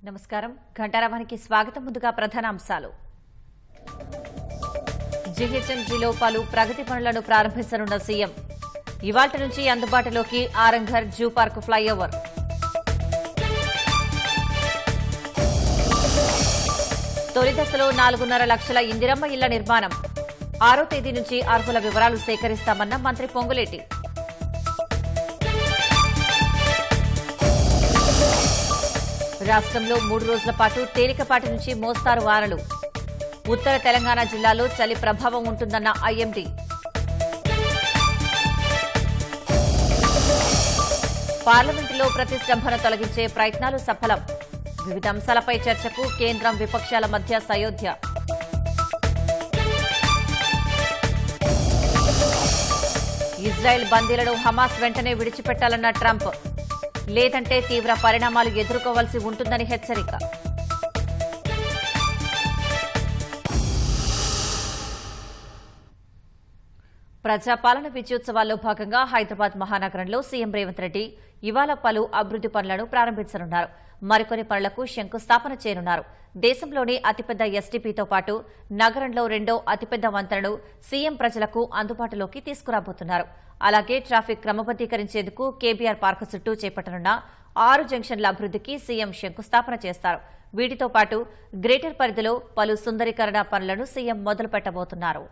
నమస్కారం. ఘంటారావానికి స్వాగతం. ముందుగా ప్రధాన అంశాలు. జీహెచ్ఎంసీలో పలు ప్రగతి పనులను ప్రారంభించనున్న సీఎం. ఇవాళ్టి నుంచి అందుబాటులోకి ఆరంఘర్ జూ పార్క్ ఫ్లైఓవర్. తొలి దశలో 4.5 లక్షల ఇందిరమ్మ ఇళ్ల నిర్మాణం. 6వ తేదీ నుంచి అర్హుల వివరాలు సేకరిస్తామన్న మంత్రి పొంగులేటి. రాష్ట్రంలో 3 రోజుల పాటు తేలికపాటి నుంచి మోస్తారు వానలు. ఉత్తర తెలంగాణ జిల్లాలో చలి ప్రభావం ఉంటుందన్న ఐఎండీ. పార్లమెంటులో ప్రతిష్టంభన తొలగించే ప్రయత్నాలు సఫలం. వివిధ అంశాలపై చర్చకు కేంద్రం విపక్షాల మధ్య సయోధ్య. ఇజ్రాయెల్ బందీలను హమాస్ వెంటనే విడిచిపెట్టాలన్న ట్రంప్. లేదంటే తీవ్ర పరిణామాలు ఎదుర్కోవాల్సి ఉంటుందని హెచ్చరిక. ప్రజాపాలన విజయోత్సవాల్లో భాగంగా హైదరాబాద్ మహానగరంలో సీఎం రేవంత్ రెడ్డి ఇవాళ పలు అభివృద్ది పనులను ప్రారంభించనున్నారు. మరికొన్ని పనులకు శంకుస్థాపన చేయనున్నారు. దేశంలోనే అతిపెద్ద ఎస్టీపీతో పాటు నగరంలో రెండో అతిపెద్ద వంతెనను సీఎం ప్రజలకు అందుబాటులోకి తీసుకురాబోతున్నారు. అలాగే ట్రాఫిక్ క్రమబద్దీకరించేందుకు కేబీఆర్ పార్కు చుట్టూ చేపట్టనున్న 6 జంక్షన్ల అభివృద్దికి సీఎం శంకుస్థాపన చేస్తారు. వీటితో పాటు గ్రేటర్ పరిధిలో పలు సుందరీకరణ పనులను సీఎం మొదలుపెట్టబోతున్నారు.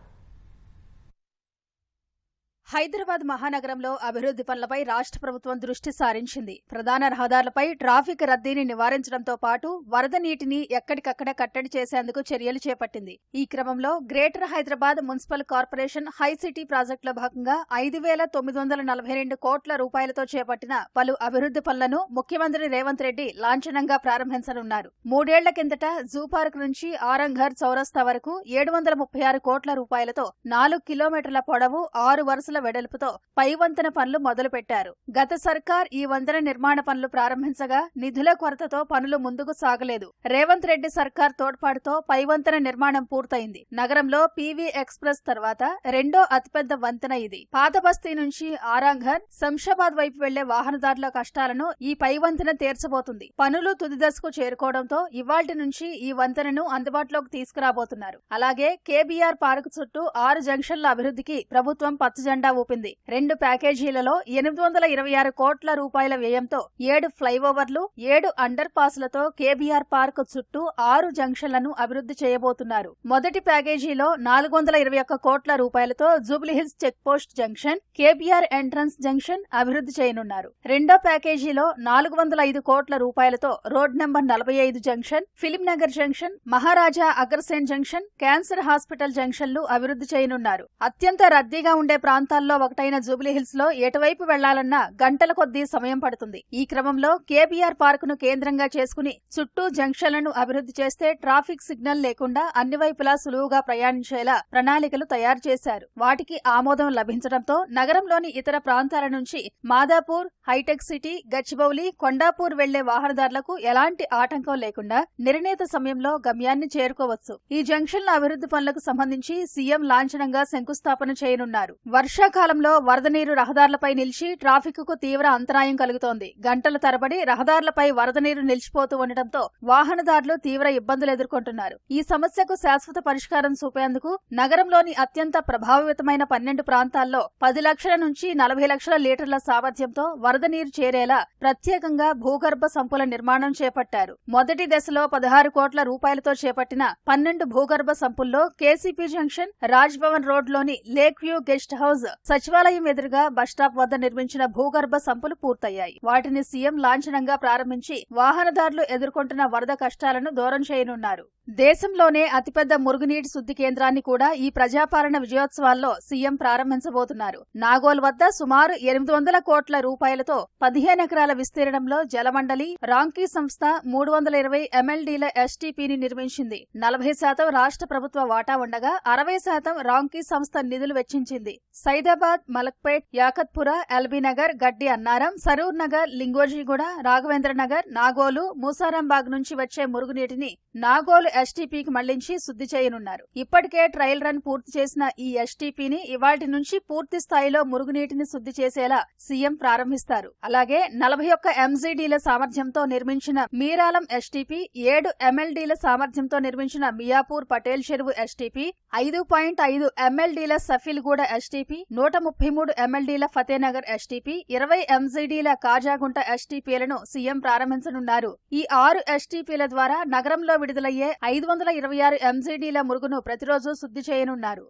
హైదరాబాద్ మహానగరంలో అభివృద్ది పనులపై రాష్ట్ర ప్రభుత్వం దృష్టి సారించింది. ప్రధాన రహదారులపై ట్రాఫిక్ రద్దీని నివారించడంతో పాటు వరద నీటిని ఎక్కడికక్కడ కట్టడి చేసేందుకు చర్యలు చేపట్టింది. ఈ క్రమంలో గ్రేటర్ హైదరాబాద్ మున్సిపల్ కార్పొరేషన్ హైసిటీ ప్రాజెక్టులో భాగంగా 5,942 కోట్ల రూపాయలతో చేపట్టిన పలు అభివృద్ది పనులను ముఖ్యమంత్రి రేవంత్ రెడ్డి లాంఛనంగా ప్రారంభించనున్నారు. 3 ఏళ్ల కిందట జూ పార్క్ నుంచి ఆరంఘర్ చౌరస్తా వరకు 736 కోట్ల రూపాయలతో 4 కిలోమీటర్ల పొడవు 6 వరుసల వెడల్పుతో పై వంతెన పనులు మొదలుపెట్టారు. గత సర్కార్ ఈ వంతెన నిర్మాణ పనులు ప్రారంభించగా నిధుల కొరతతో పనులు ముందుకు సాగలేదు. రేవంత్ రెడ్డి సర్కార్ తోడ్పాటుతో పై వంతెన నిర్మాణం పూర్తయింది. నగరంలో పీవీ ఎక్స్ప్రెస్ తర్వాత రెండో అతిపెద్ద వంతెన ఇది. పాత బస్తీ నుంచి ఆరాంఘర్, శంషాబాద్ వైపు వెళ్లే వాహనదారుల కష్టాలను ఈ పై వంతెన తీర్చబోతుంది. పనులు తుది దశకు చేరుకోవడంతో ఇవాళ్టి నుంచి ఈ వంతెనను అందుబాటులోకి తీసుకురాబోతున్నారు. అలాగే కేబీఆర్ పార్కు చుట్టూ 6 జంక్షన్ల అభివృద్ధికి ప్రభుత్వం పచ్చజెండా ఊపింది. 2 ప్యాకేజీలలో 826 కోట్ల రూపాయల వ్యయంతో 7 ఫ్లైఓవర్లు, 7 అండర్ పాస్లతో కేబీఆర్ పార్క్ చుట్టూ 6 జంక్షన్లను అభివృద్ది చేయబోతున్నారు. మొదటి ప్యాకేజీలో 421 కోట్ల రూపాయలతో Jubilee Hills check post junction, KBR entrance junction అభివృద్ది చేయనున్నారు. రెండో ప్యాకేజీలో 405 కోట్ల రూపాయలతో road number 45 junction, Film Nagar junction, Maharaja Agrasen junction, cancer hospital జంక్షన్లు అభివృద్ది చేయనున్నారు. అత్యంత రద్దీగా ఉండే ప్రాంతాల్లో ఒకటైన జూబ్లీహిల్స్ లో ఎటువైపు వెళ్లాలన్నా గంటల కొద్దీ సమయం పడుతుంది. ఈ క్రమంలో కేబీఆర్ పార్కును కేంద్రంగా చేసుకుని చుట్టూ జంక్షన్లను అభివృద్ది చేస్తే ట్రాఫిక్ సిగ్నల్ లేకుండా అన్ని వైపులా సులువుగా ప్రయాణించేలా ప్రణాళికలు తయారు చేశారు. వాటికి ఆమోదం లభించడంతో నగరంలోని ఇతర ప్రాంతాల నుంచి మాదాపూర్, హైటెక్ సిటీ, గచ్చిబౌలి, కొండాపూర్ వెళ్లే వాహనదారులకు ఎలాంటి ఆటంకం లేకుండా నిర్ణీత సమయంలో గమ్యాన్ని చేరుకోవచ్చు. ఈ జంక్షన్ల అభివృద్ది పనులకు సంబంధించి సీఎం లాంఛనంగా శంకుస్థాపన చేయనున్నారు. వర్షాకాలంలో వరద నీరు రహదారులపై నిలిచి ట్రాఫిక్ కు తీవ్ర అంతరాయం కలుగుతోంది. గంటల తరబడి రహదారులపై వరద నీరు నిలిచిపోతూ ఉండటంతో వాహనదారులు తీవ్ర ఇబ్బందులు ఎదుర్కొంటున్నారు. ఈ సమస్యకు శాశ్వత పరిష్కారం చూపేందుకు నగరంలోని అత్యంత ప్రభావితమైన 12 ప్రాంతాల్లో 10 లక్షల నుంచి 40 లక్షల లీటర్ల సామర్థ్యంతో వరద నీరు చేరేలా ప్రత్యేకంగా భూగర్భ సంపుల నిర్మాణం చేపట్టారు. మొదటి దశలో 16 కోట్ల రూపాయలతో చేపట్టిన 12 భూగర్భ సంపుల్లో కేసీపీ జంక్షన్, రాజ్ భవన్ రోడ్లోని లేక్ వ్యూ గెస్ట్ హౌస్, సచివాలయం ఎదురుగా బస్టాప్ వద్ద నిర్మించిన భూగర్భ సంపులు పూర్తయ్యాయి. వాటిని సీఎం లాంఛనంగా ప్రారంభించి వాహనదారులు ఎదుర్కొంటున్న వరద కష్టాలను దూరం చేయనున్నారు. దేశంలోనే అతిపెద్ద మురుగునీటి శుద్ధి కేంద్రాన్ని కూడా ఈ ప్రజాపాలన విజయోత్సవాల్లో సీఎం ప్రారంభించబోతున్నారు. నాగోల్ వద్ద సుమారు 800 కోట్ల రూపాయలతో 15 ఎకరాల విస్తీర్ణంలో జలమండలి, రాంకీ సంస్థ 320 ఎంఎల్డీల ఎస్టీపీని నిర్మించింది. 40% రాష్ట్ర ప్రభుత్వ వాటా ఉండగా 60% రాంకీ సంస్థ నిధులు వెచ్చించింది. సైరా ఖైదాబాద్, మలక్పేట్, యాకత్పుర, ఎల్బీనగర్, గడ్డి అన్నారం, సరూర్ నగర్, లింగోజిగూడ, రాఘవేంద్ర నగర్, నాగోలు, మూసారాంబాగ్ నుంచి వచ్చే మురుగునీటిని నాగోలు ఎస్టీపీకి మళ్లించి శుద్ధి చేయనున్నారు. ఇప్పటికే ట్రయల్ రన్ పూర్తి చేసిన ఈ ఎస్టీపీని ఇవాళ్టి నుంచి పూర్తి స్థాయిలో మురుగునీటిని శుద్ధి చేసేలా సీఎం ప్రారంభిస్తారు. అలాగే 41 ఎంజీడీల సామర్థ్యంతో నిర్మించిన మీరాలం ఎస్టీపీ, 7 ఎంఎల్డీల సామర్థ్యంతో నిర్మించిన మియాపూర్ పటేల్ చెరువు ఎస్టీపీ, 5.5 ఎంఎల్డీల సఫీల్గూడ ఎస్టీపీ, 133 ఎంఎల్డీల ఫతేనగర్ ఎస్టీపీ, 20 ఎంజీడీల కాజాగుంట ఎస్టీపీలను సీఎం ప్రారంభించనున్నారు. ఈ 6 ఎస్టీపీల ద్వారా నగరంలో విడుదలయ్యే 526 ఎంజీడీల మురుగును ప్రతిరోజు శుద్ధి చేయనున్నారు.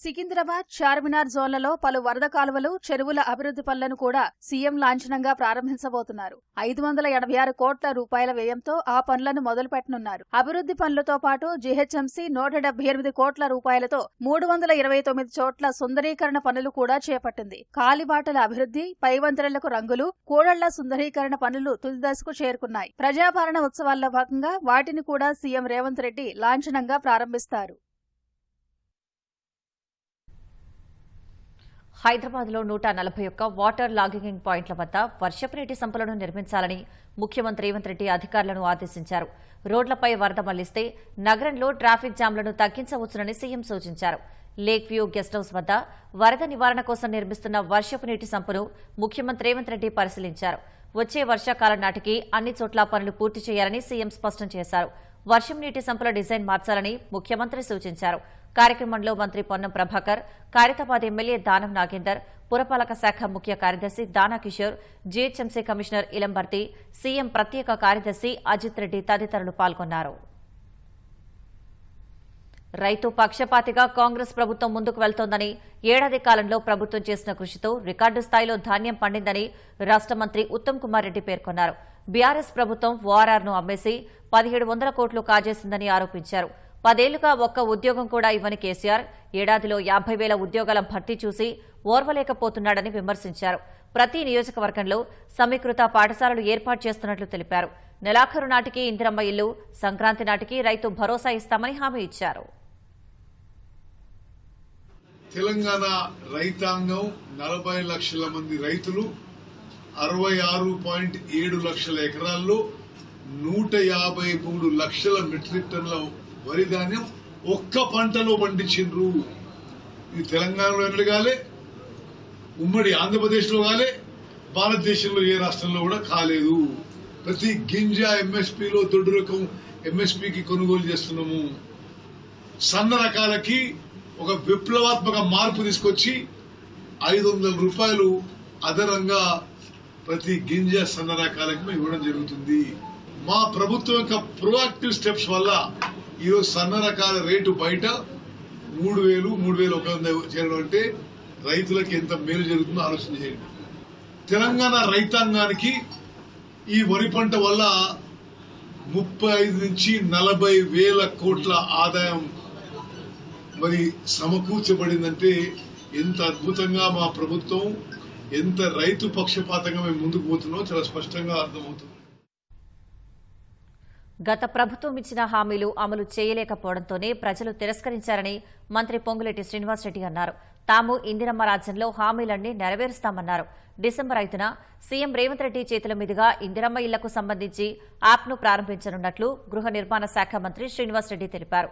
సికింద్రాబాద్, చార్మినార్ జోన్లలో పలు వరద కాలువలు, చెరువుల అభివృద్ధి పనులను కూడా సీఎం లాంఛనంగా ప్రారంభించబోతున్నారు. 586 కోట్ల రూపాయల వ్యయంతో ఆ పనులను మొదలుపెట్టనున్నారు. అభివృద్ధి పనులతో పాటు జీహెచ్ఎంసీ 178 కోట్ల రూపాయలతో 329 చోట్ల సుందరీకరణ పనులు కూడా చేపట్టింది. కాలిబాటల అభివృద్ధి, పైవంతెనలకు రంగులు, కూడళ్ల సుందరీకరణ పనులు తుదిదశకు చేరుకున్నాయి. ప్రజాపాలన ఉత్సవాల్లో భాగంగా వాటిని కూడా సీఎం రేవంత్ రెడ్డి లాంఛనంగా ప్రారంభిస్తారు. హైదరాబాద్లో 141 వాటర్ లాగింగ్ పాయింట్ల వద్ద వర్షపు నీటి సంపులను నిర్మించాలని ముఖ్యమంత్రి రేవంత్ రెడ్డి అధికారులను ఆదేశించారు. రోడ్లపై వరద మళ్లిస్తే నగరంలో ట్రాఫిక్ జామ్లను తగ్గించవచ్చునని సీఎం సూచించారు. లేక్ వ్యూ గెస్ట్ హౌస్ వద్ద వరద నివారణ కోసం నిర్మిస్తున్న వర్షపు నీటి సంపును ముఖ్యమంత్రి రేవంత్ రెడ్డి పరిశీలించారు. వచ్చే వర్షాకాలం నాటికి అన్ని చోట్ల పనులు పూర్తి చేయాలని సీఎం స్పష్టం చేశారు. వర్షం నీటి సంపుల డిజైన్ మార్చాలని ముఖ్యమంత్రి సూచించారు. కార్యక్రమంలో మంత్రి పొన్నం ప్రభాకర్, ఖైరతాబాద్ ఎమ్మెల్యే దానం నాగేందర్, పురపాలక శాఖ ముఖ్య కార్యదర్శి Dana Kishore, GHMC commissioner Ilambarthi, CM ప్రత్యేక కార్యదర్శి అజిత్ రెడ్డి తదితరులు పాల్గొన్నారు. రైతు పక్షపాతిగా కాంగ్రెస్ ప్రభుత్వం ముందుకు వెళ్తోందని, ఏడాది కాలంలో ప్రభుత్వం చేసిన కృషితో రికార్డు స్థాయిలో ధాన్యం పండిందని రాష్ట మంత్రి ఉత్తమ్ కుమార్ రెడ్డి పేర్కొన్నారు. బీఆర్ఎస్ ప్రభుత్వం ఓఆర్ఆర్ను అమ్మేసి 1700 కోట్లు కాజేసిందని ఆరోపించారు. 10 ఏళ్లుగా ఒక్క ఉద్యోగం కూడా ఇవ్వని కేసీఆర్ ఏడాదిలో 50,000 ఉద్యోగాల భర్తీ చూసి ఓర్వలేకపోతున్నాడని విమర్శించారు. ప్రతి నియోజకవర్గంలో సమీకృత పాఠశాలలు ఏర్పాటు చేస్తున్నట్లు తెలిపారు. నెలాఖరు నాటికి ఇందిరమ్మ ఇల్లు, సంక్రాంతి నాటికి రైతు భరోసా ఇస్తామని హామీ ఇచ్చారు. తెలంగాణ రైతాంగం 40 లక్షల మంది రైతులు 66.7 లక్షల ఎకరాల్లో 153 లక్షల మెట్రిక్ టన్నుల వరి ధాన్యం ఒక్క పంటలో పండించిండ్రు. ఇది తెలంగాణలో ఎన్నడూ కాలే, ఉమ్మడి ఆంధ్రప్రదేశ్లో కాలే, భారతదేశంలో ఏ రాష్ట్రంలో కూడా కాలేదు. ప్రతి గింజ ఎంఎస్పీలో దొడ్డు రకం ఎంఎస్పీకి కొనుగోలు చేస్తున్నాము. సన్న రకాలకి ఒక విప్లవాత్మక మార్పు తీసుకొచ్చి 500 రూపాయలు అదనంగా ప్రతి గింజ సన్న రకాలకి మేము ఇవ్వడం జరుగుతుంది. మా ప్రభుత్వం యొక్క ప్రొయాక్టివ్ స్టెప్స్ వల్ల ఈరోజు సన్న రకాల రేటు బయట 3,100 చేయడం అంటే రైతులకు ఎంత మేలు జరుగుతుందో ఆలోచన చేయండి. తెలంగాణ రైతాంగానికి ఈ వరి పంట వల్ల 35 నుంచి 40 వేల కోట్ల ఆదాయం మరి సమకూర్చబడిందంటే ఎంత అద్భుతంగా మా ప్రభుత్వం, ఎంత రైతు పక్షపాతంగా మేము ముందుకు పోతున్నామో చాలా స్పష్టంగా అర్థమవుతుంది. గత ప్రభుత్వం ఇచ్చిన హామీలు అమలు చేయలేకపోవడంతోనే ప్రజలు తిరస్కరించారని మంత్రి పొంగులేటి శ్రీనివాసరెడ్డి అన్నారు. తాము ఇందిరమ్మ రాజ్యంలో హామీలన్నీ నెరవేరుస్తామన్నారు. డిసెంబర్ 5న సీఎం రేవంత్ రెడ్డి చేతుల మీదుగా ఇందిరమ్మ ఇళ్లకు సంబంధించి యాప్ను ప్రారంభించనున్నట్లు గృహ నిర్మాణ శాఖ మంత్రి శ్రీనివాసరెడ్డి తెలిపారు.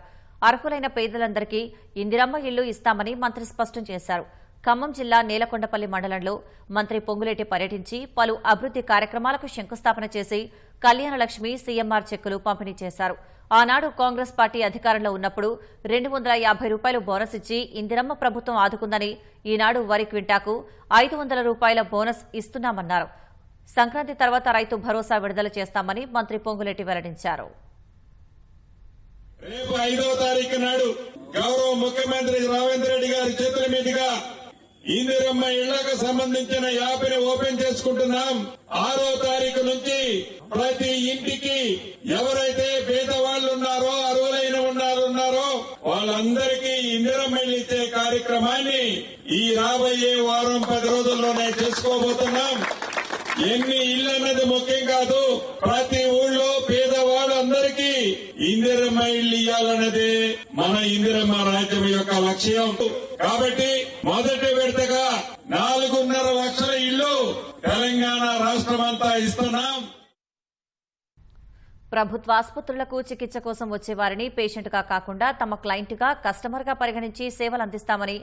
అర్హులైన పేదలందరికీ ఇందిరమ్మ ఇళ్లు ఇస్తామని మంత్రి స్పష్టం చేశారు. ఖమ్మం జిల్లా నేలకొండపల్లి మండలంలో మంత్రి పొంగులేటి పర్యటించి పలు అభివృద్ది కార్యక్రమాలకు శంకుస్థాపన చేసి కళ్యాణలక్ష్మి, సీఎంఆర్ చెక్కులు పంపిణీ చేశారు. ఆనాడు కాంగ్రెస్ పార్టీ అధికారంలో ఉన్నప్పుడు 250 రూపాయలు బోనస్ ఇచ్చి ఇందిరమ్మ ప్రభుత్వం ఆదుకుందని, ఈనాడు వరి క్వింటాకు 500 రూపాయల బోనస్ ఇస్తున్నామన్నారు. సంక్రాంతి తర్వాత రైతు భరోసా విడుదల చేస్తామని మంత్రి పొంగులేటి వెల్లడించారు. రేపు 5వ తారీఖు నాడు గౌరవ ముఖ్యమంత్రి రేవంత్ రెడ్డి గారి చేతుల మీదుగా ఇందిరమ్మ ఇళ్లకు సంబంధించిన యాప్ని ఓపెన్ చేసుకుంటున్నాం. 6వ తారీఖు నుంచి ప్రతి ఇంటికి ఎవరైతే పేదవాళ్లు ఉన్నారో, అర్హులైన ఉన్నారో వాళ్ళందరికీ ఇందిరమ్మ ఇళ్లు ఇచ్చే కార్యక్రమాన్ని ఈ రాబోయే వారం 10 రోజుల్లోనే చేసుకోబోతున్నాం. ఎన్ని ఇళ్లు అన్నది ముఖ్యం కాదు, ప్రతి ఊళ్ళో పేదవాళ్ళందరికీ ఇందిరమ్మ ఇల్లు ఇవ్వాలన్నదే మన ఇందిరమ్మ రాజ్యం యొక్క లక్ష్యం. కాబట్టి మొదటి విడతగా 4.5 లక్షల ఇళ్లు తెలంగాణ రాష్ట్రమంతా ఇస్తున్నాం. ప్రభుత్వ ఆసుపత్రులకు చికిత్స కోసం వచ్చే వారిని పేషెంట్గా కాకుండా తమ క్లయింట్గా, కస్టమర్గా పరిగణించి సేవలు అందిస్తామని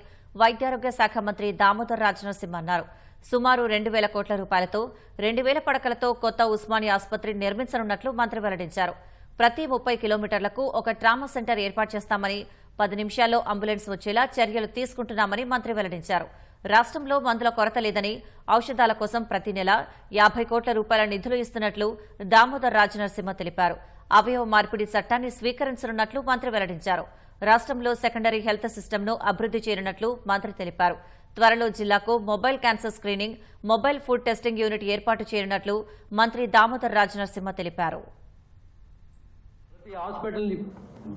వైద్యారోగ్య శాఖ మంత్రి దామోదర్ రాజనరసింహ అన్నారు. సుమారు 2,000 కోట్ల రూపాయలతో 2,000 పడకలతో కొత్త ఉస్మానియా ఆసుపత్రి నిర్మించనున్నట్లు మంత్రి వెల్లడించారు. ప్రతి 30 కిలోమీటర్లకు ఒక ట్రామా సెంటర్ ఏర్పాటు చేస్తామని, 10 నిమిషాల్లో అంబులెన్స్ వచ్చేలా చర్యలు తీసుకుంటున్నామని మంత్రి వెల్లడించారు. రాష్ట్రంలో మందుల కొరత లేదని, ఔషధాల కోసం ప్రతి నెల 50 కోట్ల రూపాయల నిధులు ఇస్తున్నట్లు దామోదర్ రాజనరసింహ తెలిపారు. అవయవ మార్పిడి చట్టాన్ని స్వీకరించనున్నట్లు మంత్రి వెల్లడించారు. రాష్ట్రంలో సెకండరీ హెల్త్ సిస్టమ్ను అభివృద్ది చేయనున్నట్లు మంత్రి తెలిపారు. త్వరలో జిల్లాకు mobile cancer screening, mobile food testing unit ఏర్పాటు చేయనున్నట్లు మంత్రి దామోదర్ రాజనరసింహ తెలిపారు. ప్రతి హాస్పిటల్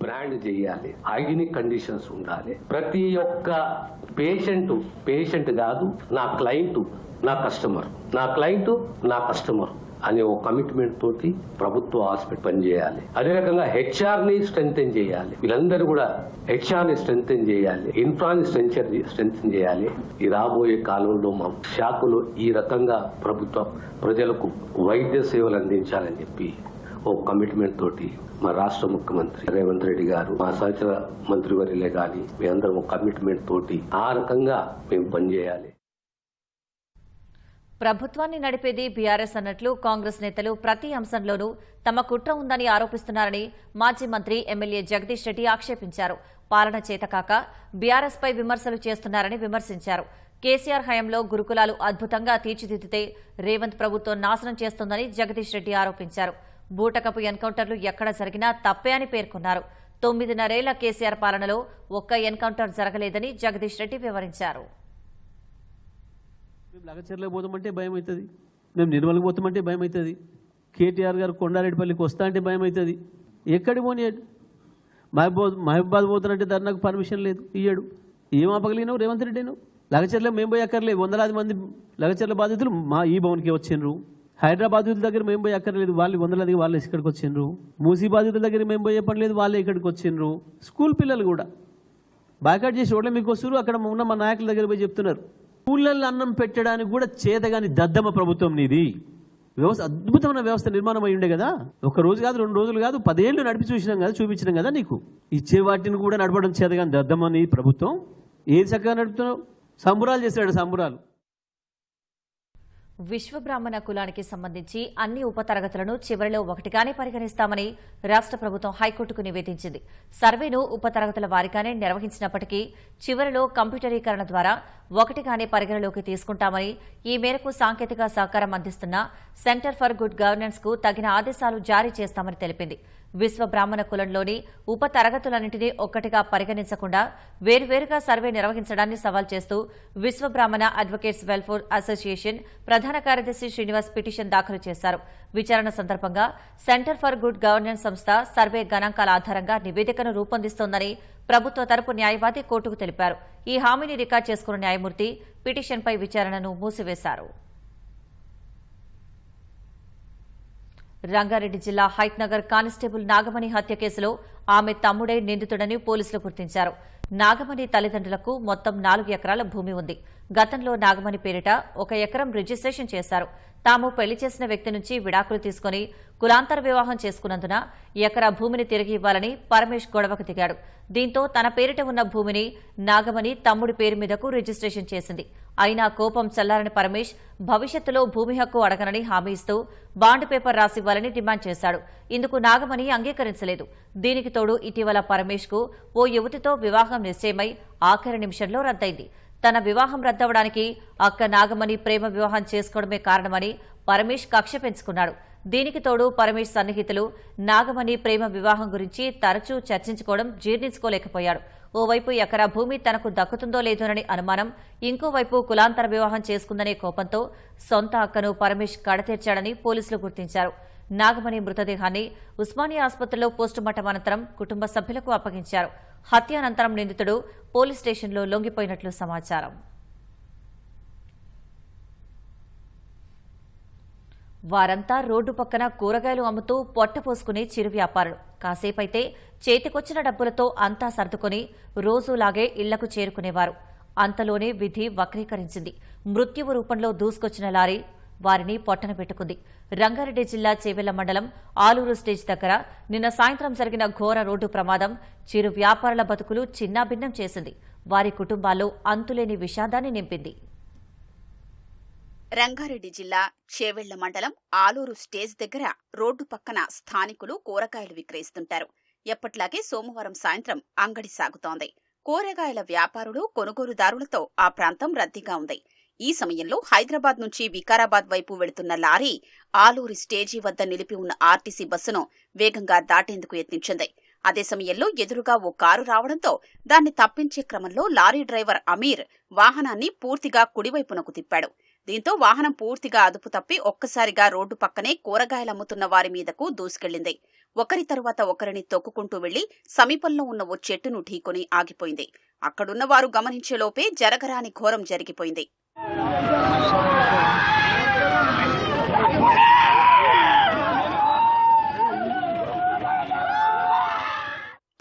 బ్రాండ్ చేయాలి, హైజీనిక్ కండిషన్స్ ఉండాలి. ప్రతి ఒక్క పేషెంట్ కాదు, నా క్లయింట్ నా కస్టమర్, నా క్లయింట్ నా కస్టమర్ అనే ఒక కమిట్మెంట్ తోటి ప్రభుత్వ హాస్పిటల్ పనిచేయాలి. అదే రకంగా హెచ్ఆర్ ని స్ట్రెంథెన్ చేయాలి. వీళ్ళందరూ కూడా హెచ్ఆర్ ని స్ట్రెంథెన్ చేయాలి, ఇన్ఫ్రాని స్ట్రెంథెన్ చేయాలి. ఈ రాబోయే కాలంలో మా శాఖలో ఈ రకంగా ప్రభుత్వ ప్రజలకు వైద్య సేవలు అందించాలని చెప్పి ఓ కమిట్మెంట్ తోటి మా రాష్ట్ర ముఖ్యమంత్రి రేవంత్ రెడ్డి గారు, మా సహచర మంత్రివర్యులే కానీ మీ అందరం ఒక కమిట్మెంట్ తోటి ఆ రకంగా మేము పనిచేయాలి. ప్రభుత్వాన్ని నడిపేది బీఆర్ఎస్ అన్నట్లు కాంగ్రెస్ నేతలు ప్రతి అంశంలోనూ తమ కుట్ర ఉందని ఆరోపిస్తున్నారని మాజీ మంత్రి ఎమ్మెల్యే జగదీష్ రెడ్డి ఆక్షేపించారు. పాలన చేతకాక బీఆర్ఎస్ పై విమర్శలు చేస్తున్నారని విమర్శించారు. కేసీఆర్ హయాంలో గురుకులాలు అద్భుతంగా తీర్చిదిద్దితే రేవంత్ ప్రభుత్వం నాశనం చేస్తోందని జగదీష్ రెడ్డి ఆరోపించారు. బూటకపు ఎన్కౌంటర్లు ఎక్కడ జరిగినా తప్పే అని పేర్కొన్నారు. 9.5 ఏళ్ల కేసీఆర్ పాలనలో ఒక్క ఎన్కౌంటర్ జరగలేదని జగదీష్ రెడ్డి వివరించారు. మేము లగచర్లకు పోతామంటే భయం అవుతుంది, మేము నిర్మల్కి పోతామంటే భయం అవుతుంది, కేటీఆర్ గారు కొండారెడ్డిపల్లికి వస్తా అంటే భయం అవుతుంది. ఎక్కడికి పోనీయాడు? మహబూబాద్ పోతానంటే ధర్నాకు పర్మిషన్ లేదు, ఇయ్యాడు. ఏం ఆపగలిగినావు రేవంత్ రెడ్డి? నువ్వు లగచర్లకు మేము పోయి అక్కర్లేదు. 100,000 మంది లగచర్ల బాధితులు మా ఈ భవన్కి వచ్చిండ్రు. హైదరాబాద్ దగ్గర మేము పోయి అక్కర్లేదు, వాళ్ళు 100,000 వాళ్ళే ఇక్కడికి వచ్చిండ్రు. మూసీ బాధితుల దగ్గర మేము పోయే పని లేదు, వాళ్ళే ఇక్కడికి వచ్చిండ్రు. స్కూల్ పిల్లలు కూడా బాయ్కాట్ చేసి ఓట్ల మీకు వస్తారు. అక్కడ ఉన్న మా నాయకుల దగ్గర పోయి చెప్తున్నారు. స్కూళ్ళల్లో అన్నం పెట్టడానికి కూడా చేతగాని దద్దమ్మ ప్రభుత్వం నీది. వ్యవస్థ అద్భుతమైన వ్యవస్థ నిర్మాణం అయి ఉండే కదా. ఒక రోజు కాదు, 2 రోజులు కాదు, 10 ఏళ్ళు నడిపి చూపించినాం కదా నీకు. ఇచ్చే వాటిని కూడా నడపడం చేతగాని దద్దమ్మ నీ ప్రభుత్వం. ఏది చక్కగా నడుపుతున్నావు? సంబురాలు చేశాడు, సంబురాలు. విశ్వబ్రాహ్మణ కులానికి సంబంధించి అన్ని ఉపతరగతులను చివరిలో ఒకటిగానే పరిగణిస్తామని రాష్ట్ర ప్రభుత్వం హైకోర్టుకు నివేదించింది. సర్వేను ఉపతరగతుల వారీగానే నిర్వహించినప్పటికీ చివరిలో కంప్యూటరీకరణ ద్వారా ఒకటిగానే పరిగణలోకి తీసుకుంటామని, ఈ మేరకు సాంకేతిక సహకారం అందిస్తున్న సెంటర్ ఫర్ గుడ్ గవర్నెన్స్ కు తగిన ఆదేశాలు జారీ చేస్తామని తెలిపింది. విశ్వబ్రాహ్మణ కులంలోని ఉపతరగతులన్నింటినీ ఒక్కటిగా పరిగణించకుండా వేర్వేరుగా సర్వే నిర్వహించడాన్ని సవాల్ చేస్తూ విశ్వబ్రాహ్మణ అడ్వకేట్స్ వెల్ఫేర్ అసోసియేషన్ ప్రధాన కార్యదర్శి శ్రీనివాస్ పిటిషన్ దాఖలు చేశారు. విచారణ సందర్భంగా సెంటర్ ఫర్ గుడ్ గవర్నెన్స్ సంస్థ సర్వే గణాంకాల ఆధారంగా నివేదికను రూపొందిస్తోందని ప్రభుత్వ తరపు న్యాయవాది కోర్టుకు తెలిపారు. ఈ హామీని రికార్డు చేసుకున్న న్యాయమూర్తి పిటిషన్పై విచారణను మూసివేశారు. రంగారెడ్డి జిల్లా హైత్నగర్ కానిస్టేబుల్ నాగమణి హత్య కేసులో ఆమె తమ్ముడే నిందితుడని పోలీసులు గుర్తించారు. నాగమణి తల్లిదండ్రులకు మొత్తం 4 ఎకరాల భూమి ఉంది. గతంలో నాగమణి పేరిట 1 ఎకరం రిజిస్ట్రేషన్ చేశారు. తాము పెళ్లి చేసిన వ్యక్తి నుంచి విడాకులు తీసుకుని కులాంతర వివాహం చేసుకున్నందున ఎకరా భూమిని తిరిగి ఇవ్వాలని పరమేష్ గొడవకు దిగాడు. దీంతో తన పేరిట ఉన్న భూమిని నాగమణి తమ్ముడి పేరు మీదకు రిజిస్ట్రేషన్ చేసింది. అయినా కోపం చల్లారని పరమేష్ భవిష్యత్తులో భూమి హక్కు అడగనని హామీ ఇస్తూ బాండ్ పేపర్ రాసివ్వాలని డిమాండ్ చేశాడు. ఇందుకు నాగమణి అంగీకరించలేదు. దీనికి తోడు ఇటీవల పరమేష్ కు ఓ యువతితో వివాహం నిశ్చయమై ఆఖరి నిమిషంలో రద్దయింది. తన వివాహం రద్దవడానికి అక్క నాగమణి ప్రేమ వివాహం చేసుకోవడమే కారణమని పరమేష్ కక్ష పెంచుకున్నాడు. దీనికి తోడు పరమేష్ సన్నిహితులు నాగమణి ప్రేమ వివాహం గురించి తరచూ చర్చించుకోవడం జీర్ణించుకోలేకపోయాడు. ఓవైపు ఎకరా భూమి తనకు దక్కుతుందో లేదోనని అనుమానం, ఇంకోవైపు కులాంతర వివాహం చేసుకుందనే కోపంతో సొంత అక్కను పరమేష్ కడతీర్చాడని పోలీసులు గుర్తించారు. నాగమణి మృతదేహాన్ని ఉస్మానియా ఆసుపత్రిలో పోస్టుమార్టం అనంతరం కుటుంబ సభ్యులకు అప్పగించారు. హత్య అనంతరం నిందితుడు పోలీస్ స్టేషన్లో లొంగిపోయినట్లు సమాచారం. వారంతా రోడ్డు పక్కన కూరగాయలు అమ్ముతూ పొట్టపోసుకునే చిరు వ్యాపారులు. కాసేపైతే చేతికొచ్చిన డబ్బులతో అంతా సర్దుకొని రోజులాగే ఇళ్లకు చేరుకునేవారు. అంతలోనే విధి వక్రీకరించింది. మృత్యువు రూపంలో దూసుకొచ్చిన లారీ వారిని పొట్టన పెట్టుకుంది. రంగారెడ్డి జిల్లా చేవెళ్ల మండలం ఆలూరు స్టేజ్ దగ్గర నిన్న సాయంత్రం జరిగిన ఘోర రోడ్డు ప్రమాదం చిరు వ్యాపారుల బతుకులు చిన్నాభిన్నం చేసింది. వారి కుటుంబాల్లో అంతులేని విషాదాన్ని నింపింది. రంగారెడ్డి జిల్లా చేవెళ్ల మండలం ఆలూరు స్టేజ్ దగ్గర రోడ్డు పక్కన స్థానికులు కూరగాయలు విక్రయిస్తుంటారు. ఎప్పట్లాగే సోమవారం సాయంత్రం అంగడి సాగుతోంది. కూరగాయల వ్యాపారులు కొనుగోలుదారులతో ఆ ప్రాంతం రద్దీగా ఉంది. ఈ సమయంలో హైదరాబాద్ నుంచి వికారాబాద్ వైపు వెళుతున్న లారీ ఆలూరు స్టేజీ వద్ద నిలిపి ఉన్న ఆర్టీసీ బస్సును వేగంగా దాటేందుకు యత్నించింది. అదే సమయంలో ఎదురుగా ఓ కారు రావడంతో దాన్ని తప్పించే క్రమంలో లారీ డ్రైవర్ అమీర్ వాహనాన్ని పూర్తిగా కుడివైపునకు తిప్పాడు. దీంతో వాహనం పూర్తిగా అదుపు తప్పి ఒక్కసారిగా రోడ్డు పక్కనే కూరగాయలమ్ముతున్న వారి మీదకు దూసుకెళ్లింది. ఒకరి తరువాత ఒకరిని తొక్కుకుంటూ వెళ్లి సమీపంలో ఉన్న ఓ చెట్టును ఢీకొని ఆగిపోయింది. అక్కడున్న వారు గమనించేలోపే జరగరాని ఘోరం జరిగిపోయింది.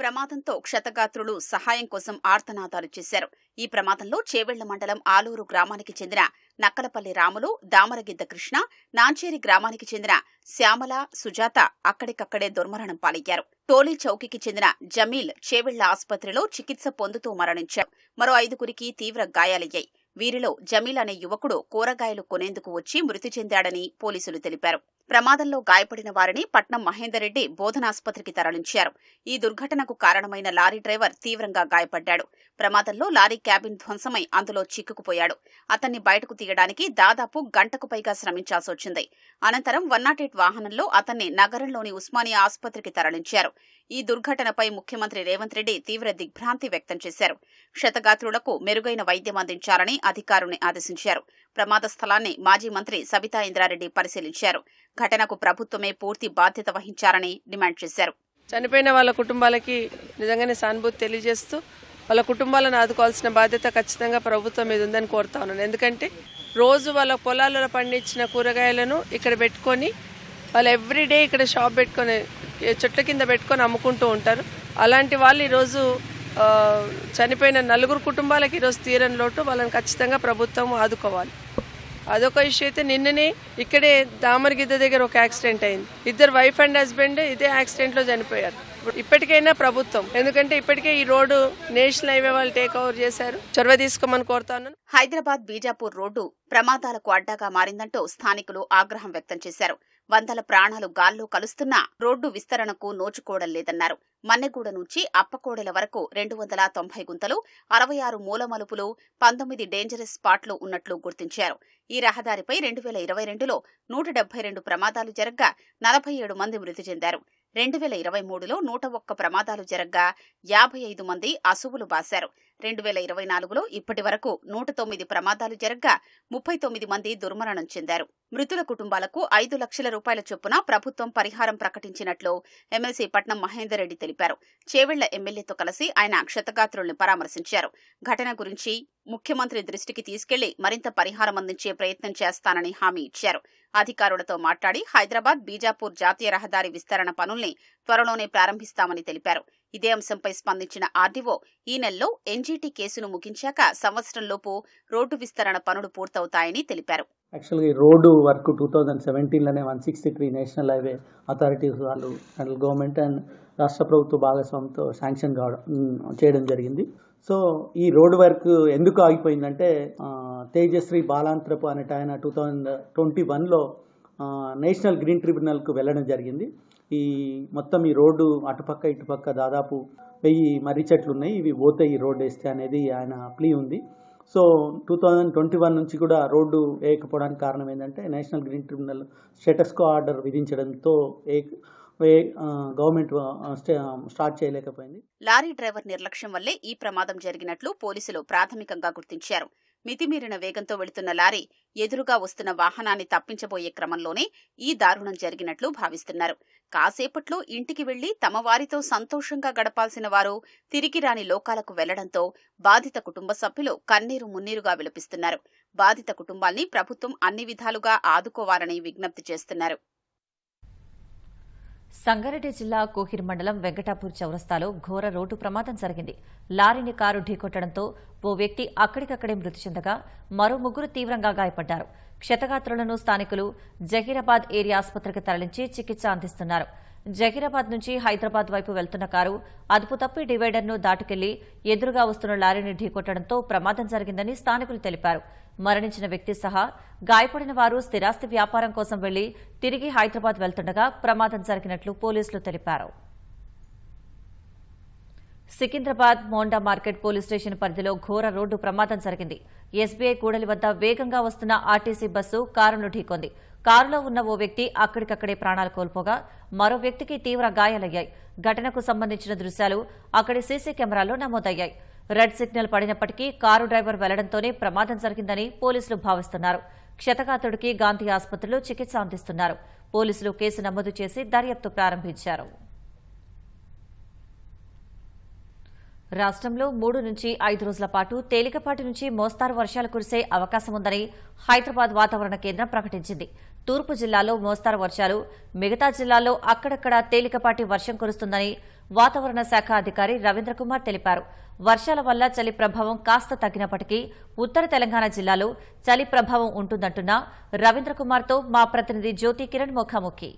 ప్రమాదంతో క్షతగాత్రులు సహాయం కోసం ఆర్తనాదాలు చేశారు. ఈ ప్రమాదంలో చేవెళ్ల మండలం ఆలూరు గ్రామానికి చెందిన నక్కలపల్లి రాములు, దామరగిద్ద కృష్ణ, నాంచేరి గ్రామానికి చెందిన శ్యామల, సుజాత అక్కడికక్కడే దుర్మరణం పాలయ్యారు. టోలీ చౌకీకి చెందిన జమీల్ చేవెళ్ల ఆసుపత్రిలో చికిత్స పొందుతూ మరణించారు. మరో 5గురికి తీవ్ర గాయాలయ్యాయి. వీరిలో జమీల్ అనే యువకుడు కూరగాయలు కొనేందుకు వచ్చి మృతి చెందాడని పోలీసులు తెలిపారు. ప్రమాదంలో గాయపడిన వారిని పట్నం మహేందర్ రెడ్డి బోధనాసుపత్రికి తరలించారు. ఈ దుర్ఘటనకు కారణమైన లారీ డ్రైవర్ తీవ్రంగా గాయపడ్డాడు. ప్రమాదంలో లారీ క్యాబిన్ ధ్వంసమై అందులో చిక్కుకుపోయాడు. అతన్ని బయటకు తీయడానికి దాదాపు గంటకు పైగా శ్రమించాల్సొచ్చింది. అనంతరం 108 వాహనంలో అతన్ని నగరంలోని ఉస్మానియా ఆసుపత్రికి తరలించారు. ఈ దుర్ఘటనపై ముఖ్యమంత్రి రేవంత్ రెడ్డి తీవ్ర దిగ్భ్రాంతి వ్యక్తం చేశారు. క్షతగాత్రులకు మెరుగైన వైద్యం అందించాలని అధికారుల్ని ఆదేశించారు. ప్రమాద స్థలాన్ని మాజీ మంత్రి సబితా ఇంద్రారెడ్డి పరిశీలించారు. ఘటనకు ప్రభుత్వమే పూర్తి బాధ్యత వహించాలని డిమాండ్ చేశారు. చనిపోయిన వాళ్ళ కుటుంబాలకి నిజంగానే సానుభూతి తెలియజేస్తూ వాళ్ళ కుటుంబాలను ఆదుకోవాల్సిన బాధ్యత ఖచ్చితంగా ప్రభుత్వం మీద ఉందని కోరుతా ఉన్నాను. ఎందుకంటే రోజు వాళ్ళ పొలాలలో పండించిన కూరగాయలను ఇక్కడ పెట్టుకొని వాళ్ళు ఎవ్రీడే ఇక్కడ షాప్ పెట్టుకొని చెట్ల కింద పెట్టుకొని అమ్ముకుంటూ ఉంటారు. అలాంటి వాళ్ళు ఈరోజు చనిపోయిన 4 కుటుంబాలకి ఈరోజు తీరని లోటు. వాళ్ళని ఖచ్చితంగా ప్రభుత్వం ఆదుకోవాలి. అదొక ఇష్యూ. అయితే నిన్ననే ఇక్కడే దామరగిద్ద దగ్గర ఒక యాక్సిడెంట్ అయింది. 2 వైఫ్ అండ్ హస్బెండ్ ఇదే యాక్సిడెంట్లో చనిపోయారు. ఇప్పటికైనా ప్రభుత్వం, ఎందుకంటే ఇప్పటికే ఈ రోడ్డు నేషనల్ హైవే వాళ్ళు టేక్ ఓవర్ చేశారు, చొరవ తీసుకోమని కోరుతా ఉన్నాను. హైదరాబాద్ బీజాపూర్ రోడ్డు ప్రమాదాలకు అడ్డాగా మారిందంటూ స్థానికులు ఆగ్రహం వ్యక్తం చేశారు. వందల ప్రాణాలు గాల్లో కలుస్తున్నా రోడ్డు విస్తరణకు నోచుకోవడం లేదన్నారు. మన్నెగూడ నుంచి అప్పకోడెల వరకు 290 గుంతలు, 66 మూలమలుపులు, 19 డేంజరస్ స్పాట్లు ఉన్నట్లు గుర్తించారు. ఈ రహదారిపై 2022లో 172 ప్రమాదాలు జరగ్గా 47 మంది మృతి చెందారు. 2023లో 101 ప్రమాదాలు జరగ్గా 55 మంది అసువులు బాశారు. 2024లో ఇప్పటి వరకు 109 ప్రమాదాలు జరగ్గా 39 మంది దుర్మరణం చెందారు. మృతుల కుటుంబాలకు 5 లక్షల రూపాయల చొప్పున ప్రభుత్వం పరిహారం ప్రకటించినట్లు ఎమ్మెల్సీ పట్నం మహేందర్ రెడ్డి తెలిపారు. చేవెళ్ల ఎమ్మెల్యేతో కలిసి ఆయన క్షతగాత్రుల్ని పరామర్శించారు. ఘటన గురించి ముఖ్యమంత్రి దృష్టికి తీసుకెళ్లి మరింత పరిహారం అందించే ప్రయత్నం చేస్తానని హామీ ఇచ్చారు. అధికారులతో మాట్లాడి హైదరాబాద్ బీజాపూర్ జాతీయ రహదారి విస్తరణ పనుల్ని త్వరలోనే ప్రారంభిస్తామని తెలిపారు. ఇదే అంశంపై స్పందించిన ఆర్డీఓ ఈ నెలలో ఎన్జీటీ కేసును ముగించాక సంవత్సరంలోపు రోడ్డు విస్తరణ పనులు పూర్తవుతాయని తెలిపారు. యాక్చువల్గా ఈ రోడ్డు వర్క్ 2017లోనే 163 నేషనల్ హైవే అథారిటీస్ వాళ్ళు సెంట్రల్ గవర్నమెంట్ అండ్ రాష్ట్ర ప్రభుత్వ భాగస్వామ్యంతో శాంక్షన్ చేయడం జరిగింది. సో ఈ రోడ్డు వర్క్ ఎందుకు ఆగిపోయిందంటే తేజశ్రీ బాలాంత్రపు అనేట ఆయన 2021లో నేషనల్ గ్రీన్ ట్రిబ్యునల్కు వెళ్ళడం జరిగింది. ఈ మొత్తం ఈ రోడ్డు అటుపక్క ఇటుపక్క దాదాపు 1000 మర్రి చెట్లు ఉన్నాయి, ఇవి పోతే ఈ రోడ్డు వేస్తే అనేది ఆయన ప్లీ ఉంది. సో 2021 నుంచి కూడా రోడ్డు వేయకపోవడానికి కారణం ఏంటంటే national green tribunal status quo order విధించడంతో గవర్నమెంట్ స్టార్ట్ చేయలేకపోయింది. లారీ డ్రైవర్ నిర్లక్ష్యం వల్లే ఈ ప్రమాదం జరిగినట్లు పోలీసులు ప్రాథమికంగా గుర్తించారు. మితిమీరిన వేగంతో వెళుతున్న లారీ ఎదురుగా వస్తున్న వాహనాన్ని తప్పించబోయే క్రమంలోనే ఈ దారుణం జరిగినట్లు భావిస్తున్నారు. కాసేపట్లో ఇంటికి వెళ్లి తమ వారితో సంతోషంగా గడపాల్సిన వారు తిరిగి రాని లోకాలకు వెళ్లడంతో బాధిత కుటుంబ సభ్యులు కన్నీరు మున్నీరుగా విలపిస్తున్నారు. బాధిత కుటుంబాల్ని ప్రభుత్వం అన్ని విధాలుగా ఆదుకోవాలని విజ్ఞప్తి చేస్తున్నారు. సంగారెడ్డి జిల్లా కోహిర్ మండలం వెంకటాపూర్ చౌరస్తాలో ఘోర రోడ్డు ప్రమాదం జరిగింది. లారీని కారు ఢీకొట్టడంతో ఓ వ్యక్తి అక్కడికక్కడే మృతి చెందగా మరో ముగ్గురు తీవ్రంగా గాయపడ్డారు. క్షతగాత్రులను స్థానికులు జహీరాబాద్ ఏరియా ఆసుపత్రికి తరలించి చికిత్స అందిస్తున్నారు. జహీరాబాద్ నుంచి హైదరాబాద్ వైపు వెళ్తున్న కారు అదుపు తప్పి డివైడర్ను దాటుకెళ్లి ఎదురుగా వస్తున్న లారీని ఢీకొట్టడంతో ప్రమాదం జరిగిందని స్థానికులు తెలిపారు. మరణించిన వ్యక్తి సహా గాయపడిన వారు స్థిరాస్తి వ్యాపారం కోసం వెళ్లి తిరిగి హైదరాబాద్ వెళ్తుండగా ప్రమాదం జరిగినట్లు పోలీసులు తెలిపారు. Secunderabad Monda market police station పరిధిలో ఘోర రోడ్డు ప్రమాదం జరిగింది. ఎస్బీఐ కూడలి వద్ద వేగంగా వస్తున్న ఆర్టీసీ బస్సు కారును ఢీకొంది. కారులో ఉన్న ఓ వ్యక్తి అక్కడికక్కడే ప్రాణాలు కోల్పోగా మరో వ్యక్తికి తీవ్ర గాయాలయ్యాయి. ఘటనకు సంబంధించిన దృశ్యాలు అక్కడి సీసీ కెమెరాల్లో నమోదయ్యాయి. రెడ్ సిగ్నల్ పడినప్పటికీ కారు డ్రైవర్ వెళ్లడంతోనే ప్రమాదం జరిగిందని పోలీసులు భావిస్తున్నారు. క్షతగాత్రుడికి గాంధీ ఆసుపత్రిలో చికిత్స అందిస్తున్నారు. పోలీసులు కేసు నమోదు చేసి దర్యాప్తు ప్రారంభించారు. రాష్ట్రంలో 3 నుంచి 5 రోజుల పాటు తేలికపాటి నుంచి మోస్తారు వర్షాలు కురిసే అవకాశం ఉందని హైదరాబాద్ వాతావరణ కేంద్రం ప్రకటించింది. తూర్పు జిల్లాలో మోస్తారు వర్షాలు, మిగతా జిల్లాల్లో అక్కడక్కడ తేలికపాటి వర్షం కురుస్తుందని వాతావరణ శాఖ అధికారి రవీంద్రకుమార్ తెలిపారు. వర్షాల వల్ల చలి ప్రభావం కాస్త తగ్గినప్పటికీ ఉత్తర తెలంగాణ జిల్లాలో చలి ప్రభావం ఉంటుందంటున్న రవీంద్రకుమార్తో మా ప్రతినిధి జ్యోతి కిరణ్ ముఖాముఖి.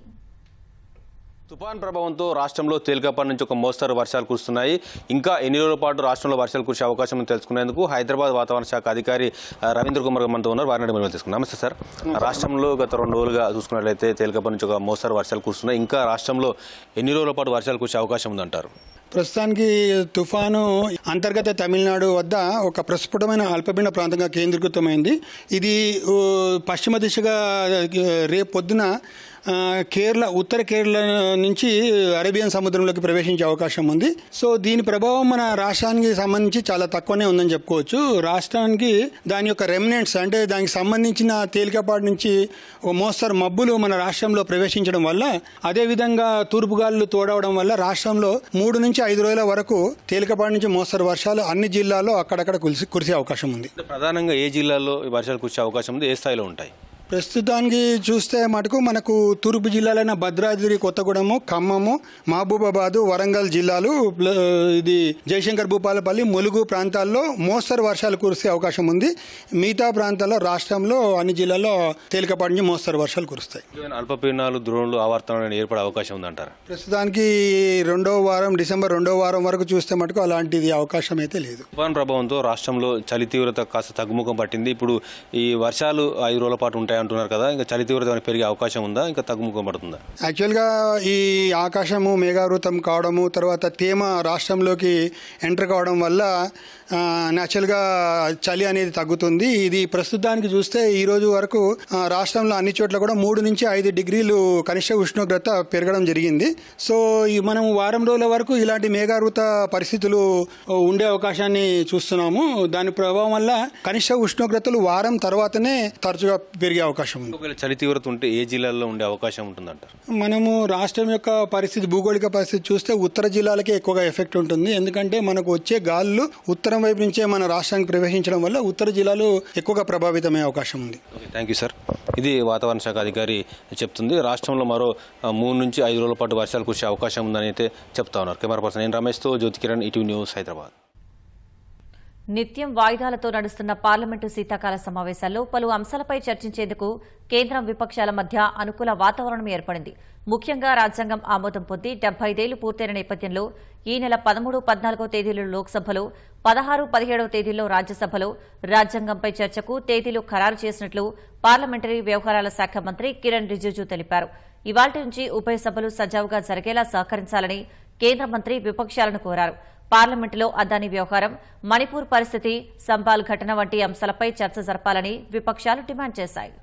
తుఫాన్ ప్రభావంతో రాష్ట్రంలో తేలికపాటి నుంచి ఒక మోస్తరు వర్షాలు కురుస్తున్నాయి. ఇంకా ఎన్ని రోజుల పాటు రాష్ట్రంలో వర్షాలు కురిసే అవకాశం తెలుసుకునేందుకు హైదరాబాద్ వాతావరణ శాఖ అధికారి రవీంద్ర కుమార్ మనతో ఉన్నారు. వారిని మనం తెలుసుకున్నాం. నమస్తే సార్. రాష్ట్రంలో గత 2 రోజులుగా చూసుకున్నట్లయితే తేలికపాటి నుంచి ఒక మోస్తరు వర్షాలు కురుస్తున్నాయి. ఇంకా రాష్ట్రంలో ఎన్ని రోజుల పాటు వర్షాలు కురిసే అవకాశం ఉందంటారు? ప్రస్తుతానికి తుఫాను అంతర్గత తమిళనాడు వద్ద ఒక ప్రస్ఫుటమైన అల్పపీడన ప్రాంతంగా కేంద్రీకృతమైంది. ఇది పశ్చిమ దిశగా రేపు పొద్దున కేరళ, ఉత్తర కేరళ నుంచి అరేబియన్ సముద్రంలోకి ప్రవేశించే అవకాశం ఉంది. సో దీని ప్రభావం మన రాష్ట్రానికి సంబంధించి చాలా తక్కువనే ఉందని చెప్పుకోవచ్చు. రాష్ట్రానికి దాని యొక్క రెమినెంట్స్ అంటే దానికి సంబంధించిన తేలికపాటి నుంచి ఒక మోస్తరు మబ్బులు మన రాష్ట్రంలో ప్రవేశించడం వల్ల, అదేవిధంగా తూర్పు గాలులు తోడవడం వల్ల రాష్ట్రంలో 3 నుంచి 5 రోజుల వరకు తేలికపాటి నుంచి మోస్తరు వర్షాలు అన్ని జిల్లాల్లో అక్కడక్కడ కురిసే అవకాశం ఉంది. ప్రధానంగా ఏ జిల్లాల్లో వర్షాలు కురిసే అవకాశం ఉంది, ఏ స్థాయిలో ఉంటాయి? ప్రస్తుతానికి చూస్తే మటుకు మనకు తూర్పు జిల్లాలైన భద్రాద్రి కొత్తగూడెము, ఖమ్మము, మహబూబాబాదు, వరంగల్ జిల్లాలు, ఇది జయశంకర్ భూపాలపల్లి, ములుగు ప్రాంతాల్లో మోస్తరు వర్షాలు కురిసే అవకాశం ఉంది. మిగతా ప్రాంతాల్లో రాష్ట్రంలో అన్ని జిల్లాల్లో తేలికపాటి నుంచి మోస్తరు వర్షాలు కురుస్తాయి. అల్పపీడనాలు, ద్రోణులు ఆవర్తనం ఏర్పడే అవకాశం ఉందంటారు? ప్రస్తుతానికి డిసెంబర్ 2వ వారం వరకు చూస్తే మటుకు అలాంటిది అవకాశం అయితే లేదు. తుఫాన్ ప్రభావంతో రాష్ట్రంలో చలి తీవ్రత కాస్త తగ్గుముఖం పట్టింది. ఇప్పుడు ఈ వర్షాలు 5 రోజుల పాటు ఉంటాయి అంటున్నారు కదా, ఇంకా చలి తీవ్రత పెరిగే అవకాశం ఉందా, ఇంకా తగ్గుముఖం పడుతుందా? యాక్చువల్గా ఈ ఆకాశము మేఘావృతం కావడము, తర్వాత తేమ రాష్ట్రంలోకి ఎంటర్ కావడం వల్ల న్యాచురల్గా చలి అనేది తగ్గుతుంది. ఇది ప్రస్తుతానికి చూస్తే ఈ రోజు వరకు రాష్ట్రంలో అన్ని చోట్ల కూడా 3 నుంచి 5 డిగ్రీలు కనిష్ట ఉష్ణోగ్రత పెరగడం జరిగింది. సో మనం వారం రోజుల వరకు ఇలాంటి మేఘావృత పరిస్థితులు ఉండే అవకాశాన్ని చూస్తున్నాము. దాని ప్రభావం వల్ల కనిష్ట ఉష్ణోగ్రతలు వారం తర్వాతనే తరచుగా పెరిగే అవకాశం ఉంది. ఒకవేళ చలి తీవ్రత ఉంటే ఏ జిల్లాల్లో ఉండే అవకాశం ఉంటుందంటారు? మనము రాష్ట్రం యొక్క పరిస్థితి, భూగోళిక పరిస్థితి చూస్తే ఉత్తర జిల్లాలకే ఎక్కువగా ఎఫెక్ట్ ఉంటుంది. ఎందుకంటే మనకు వచ్చే గాలులు ఉత్తరం వైపు నుంచే మన రాష్ట్రానికి ప్రవేశించడం వల్ల ఉత్తర జిల్లాలు ఎక్కువగా ప్రభావితమయ్యే అవకాశం ఉంది. Thank you sir. ఇది వాతావరణ శాఖ అధికారి చెప్తుంది. రాష్ట్రంలో మరో 3 నుంచి 5 రోజుల పాటు వర్షాలు కురిసే అవకాశం ఉందని అయితే చెప్తా ఉన్నారు. కెమెరా పర్సన్ నేను రమేష్తో జ్యోతి కిరణ్, ఈటీవీ న్యూస్, హైదరాబాద్. నిత్యం వాయిదాలతో నడుస్తున్న పార్లమెంటు శీతాకాల సమావేశాల్లో పలు అంశాలపై చర్చించేందుకు కేంద్రం, విపక్షాల మధ్య అనుకూల వాతావరణం ఏర్పడింది. ముఖ్యంగా రాజ్యాంగం ఆమోదం పొంది 75 ఏళ్లు పూర్తయిన నేపథ్యంలో ఈ నెల 13, 14 తేదీల్లో లోక్సభలో, 16, 17 తేదీల్లో రాజ్యసభలో రాజ్యాంగంపై చర్చకు తేదీలు ఖరారు చేసినట్లు పార్లమెంటరీ వ్యవహారాల శాఖ మంత్రి కిరణ్ రిజిజు తెలిపారు. ఇవాళ్టి నుంచి ఉభయ సభలు సజావుగా జరిగేలా సహకరించాలని కేంద్ర మంత్రి విపక్షాలను కోరారు. పార్లమెంటులో అదానీ వ్యవహారం, మణిపూర్ పరిస్థితి, సంబాల్ ఘటన వంటి అంశాలపై చర్చ జరపాలని విపక్షాలు డిమాండ్ చేశాయి.